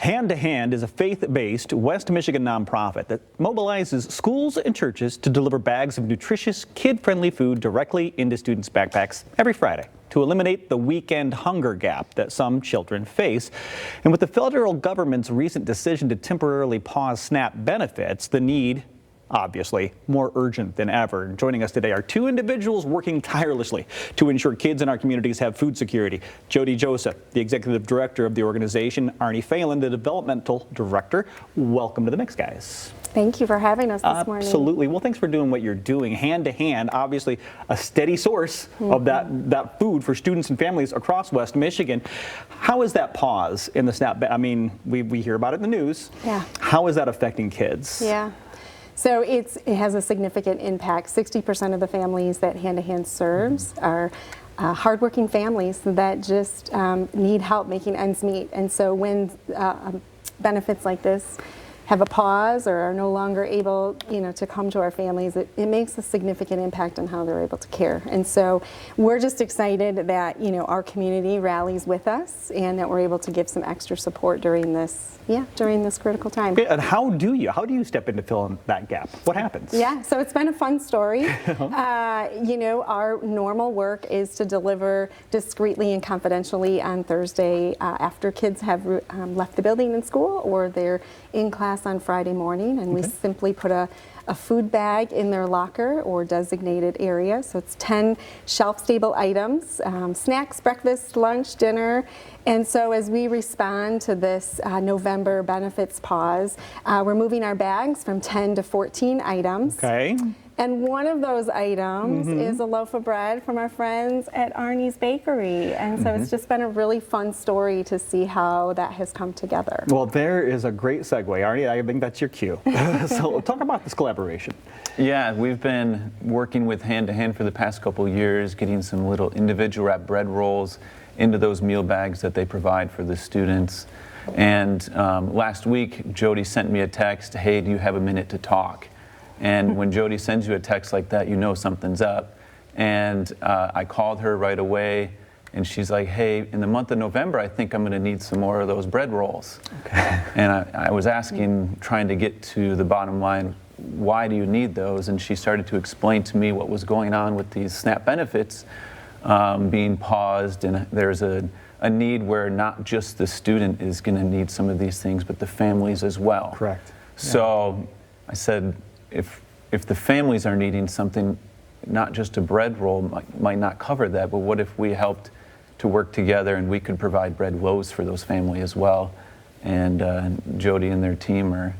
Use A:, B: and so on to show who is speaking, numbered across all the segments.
A: Hand to Hand is a faith-based West Michigan nonprofit that mobilizes schools and churches to deliver bags of nutritious, kid-friendly food directly into students' backpacks every Friday to eliminate the weekend hunger gap that some children face. And with the federal government's recent decision to temporarily pause SNAP benefits, the need obviously more urgent than ever. And joining us today are two individuals working tirelessly to ensure kids in our communities have food security. Jody Joseph, the executive director of the organization, Arnie Phelan, the developmental director. Welcome to the mix, guys.
B: Thank you for having us this morning.
A: Absolutely. Well, thanks for doing what you're doing. Hand to Hand, obviously a steady source of that food for students and families across West Michigan. How is that pause in the SNAP? I mean, we hear about it in the news.
B: Yeah.
A: How is that affecting kids?
B: Yeah. So it has a significant impact. 60% of the families that Hand to Hand serves are hardworking families that just need help making ends meet. And so when benefits like this have a pause or are no longer able, to come to our families, it makes a significant impact on how they're able to care. And so we're just excited that, our community rallies with us and that we're able to give some extra support during this critical time.
A: Okay, and how do you step in to fill in that gap? What happens?
B: Yeah, so it's been a fun story. Our normal work is to deliver discreetly and confidentially on Thursday after kids have left the building in school or they're in class on Friday morning, and we simply put a food bag in their locker or designated area. So it's 10 shelf-stable items, snacks, breakfast, lunch, dinner. And so as we respond to this November benefits pause, we're moving our bags from 10 to 14 items.
A: Okay.
B: And one of those items is a loaf of bread from our friends at Arnie's Bakery. And so it's just been a really fun story to see how that has come together.
A: Well, there is a great segue, Arnie. I think that's your cue. So talk about this collaboration.
C: Yeah, we've been working with Hand to Hand for the past couple of years, getting some little individual wrap bread rolls into those meal bags that they provide for the students. And last week, Jody sent me a text, "Hey, do you have a minute to talk?" And when Jody sends you a text like that, you know something's up. And I called her right away, and she's like, "Hey, in the month of November, I think I'm going to need some more of those bread rolls." Okay. And I was asking, trying to get to the bottom line, why do you need those? And she started to explain to me what was going on with these SNAP benefits being paused, and there's a need where not just the student is going to need some of these things, but the families as well.
A: Correct.
C: So I said, if the families are needing something, not just a bread roll might not cover that, but what if we helped to work together and we could provide bread loaves for those families as well? And Jody and their team are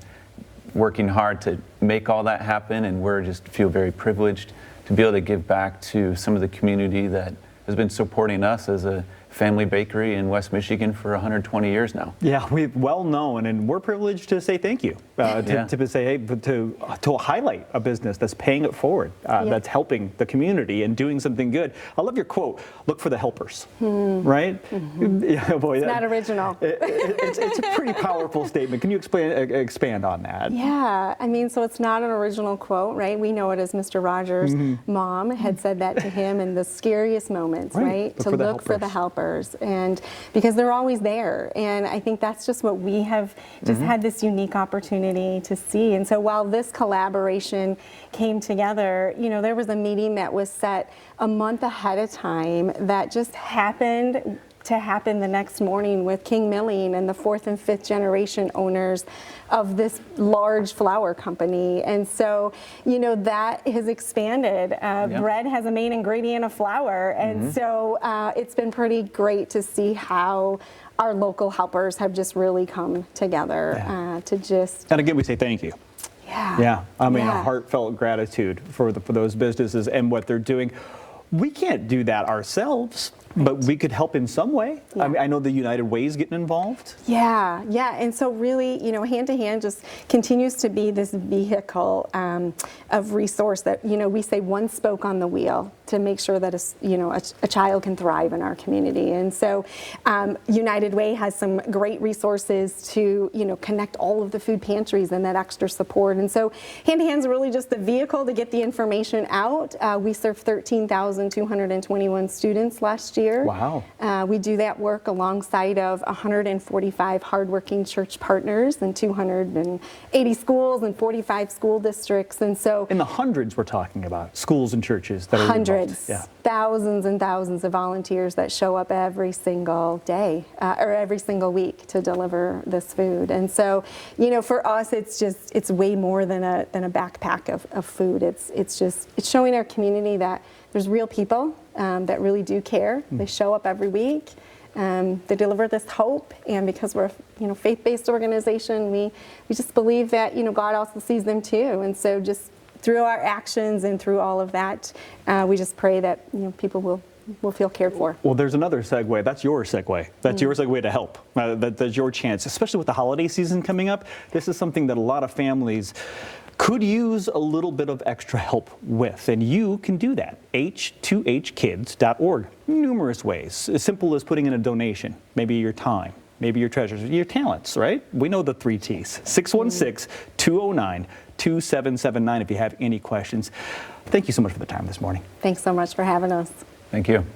C: working hard to make all that happen, and we're just feel very privileged to be able to give back to some of the community that has been supporting us as a family bakery in West Michigan for 120 years now.
A: Yeah, we're well known, and we're privileged to say thank you, to say, hey, to highlight a business that's paying it forward, that's helping the community and doing something good. I love your quote, "Look for the helpers," right? Yeah, boy,
B: it's not original.
A: It's a pretty powerful statement. Can you expand on that?
B: Yeah, I mean, so it's not an original quote, right? We know it as Mr. Rogers' mom had said that to him in the scariest moments, right? To look for the helpers. And because they're always there, and I think that's just what we have just had this unique opportunity to see. And so while this collaboration came together, there was a meeting that was set a month ahead of time that just happened to happen the next morning with King Milling and the 4th and 5th generation owners of this large flour company. And so, that has expanded. Bread has a main ingredient of flour. And so it's been pretty great to see how our local helpers have just really come together to just...
A: And again, we say thank you.
B: Yeah.
A: I mean, a heartfelt gratitude for those businesses and what they're doing. We can't do that ourselves. But we could help in some way. Yeah. I mean, I know the United Way is getting involved.
B: Yeah, and so really, Hand to Hand just continues to be this vehicle of resource that, we say one spoke on the wheel to make sure that a child can thrive in our community. And so United Way has some great resources to, connect all of the food pantries and that extra support. And so Hand to Hand is really just the vehicle to get the information out. We served 13,221 students last year. year.
A: Wow.
B: We do that work alongside of 145 hardworking church partners and 280 schools and 45 school districts. And so
A: in the hundreds we're talking about, schools and churches that are
B: hundreds,
A: involved. Yeah.
B: thousands and thousands of volunteers that show up every single day or every single week to deliver this food. And so, you know, for us, it's way more than a backpack of food. It's showing our community that there's real people that really do care. They show up every week. They deliver this hope, and because we're a faith-based organization, we just believe that God also sees them too. And so just through our actions and through all of that, we just pray that people will feel cared for.
A: Well, there's another segue. That's your segue. That's your segue to help. That's your chance, especially with the holiday season coming up. This is something that a lot of families could use a little bit of extra help with, and you can do that. h2hkids.org. Numerous ways, as simple as putting in a donation, maybe your time, maybe your treasures, your talents, right? We know the 3 T's. 616-209-2779 if you have any questions. Thank you so much for the time this morning.
B: Thanks so much for having us.
C: Thank you.